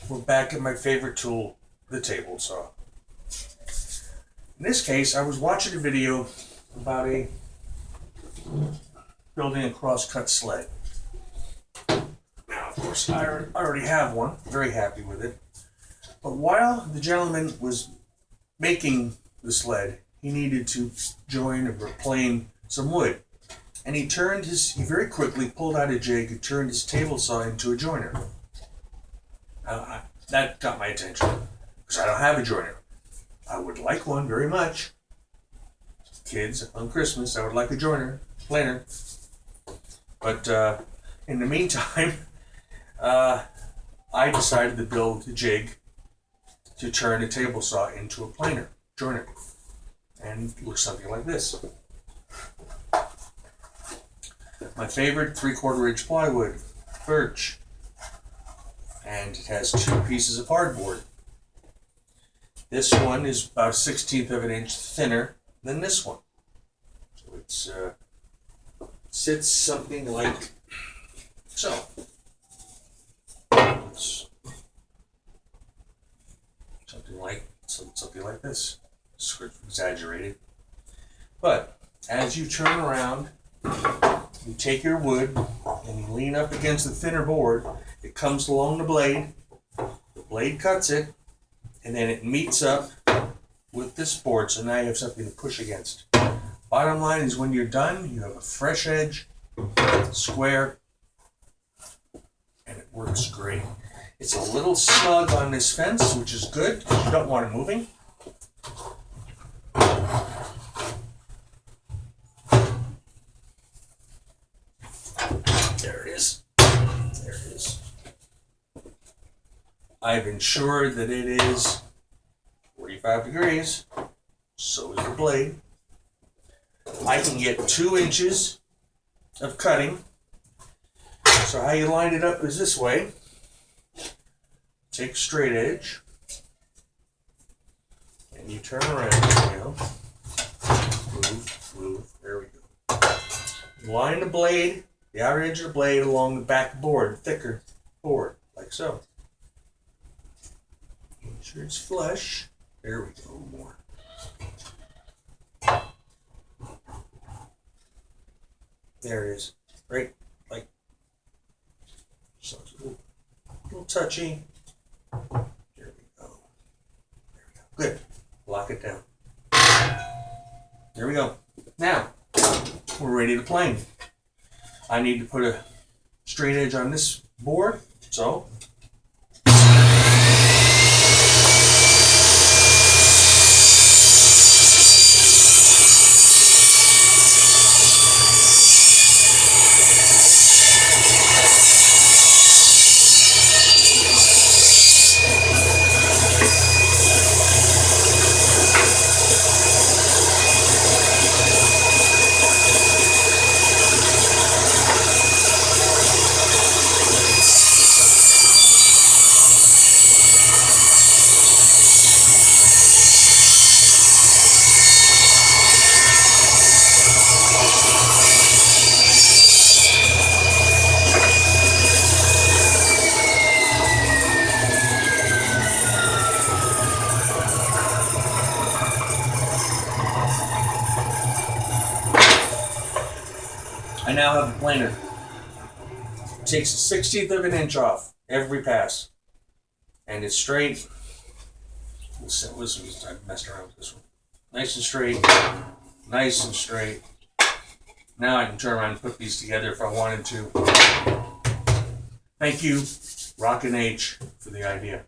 we're back at my favorite tool, the table saw. In this case, I was watching a video about building a cross-cut sled. Now, of course, I already have one, very happy with it. But while the gentleman was making the sled, he needed to join or plane some wood. And he very quickly pulled out a jig and turned his table saw into a joiner. That got my attention, because I don't have a joiner. I would like one very much. Kids, on Christmas, I would like a joiner, planer. But in the meantime, I decided to build a jig to turn a table saw into a planer, joiner. And it looks something like this. My favorite 3/4 inch plywood, birch. And it has 2 pieces of hardboard. This one is about 1/16 of an inch thinner than this one. So it's sits something like so. It's something like this. Sort of exaggerated. But as you turn around, you take your wood and you lean up against the thinner board. It comes along the blade cuts it, and then it meets up with this board, so now you have something to push against. Bottom line is, when you're done, you have a fresh edge, square, and it works great. It's a little snug on this fence, which is good, because you don't want it moving. There it is. There it is. I've ensured that it is 45 degrees. So is the blade. I can get 2 inches of cutting. So how you line it up is this way. Take a straight edge. And you turn around, Move. There we go. Line the blade, the outer edge of the blade, along the back board, thicker board, like so. Make sure it's flush. There we go, more. There it is, right? Like so. It's a little touchy. There we go. Good. Lock it down. There we go. Now we're ready to plane. I need to put a straight edge on this board, so I now have a planer. It takes a 1/16 of an inch off every pass. And it's straight. I messed around with this one. Nice and straight. Nice and straight. Now I can turn around and put these together if I wanted to. Thank you, Rockin' H, for the idea.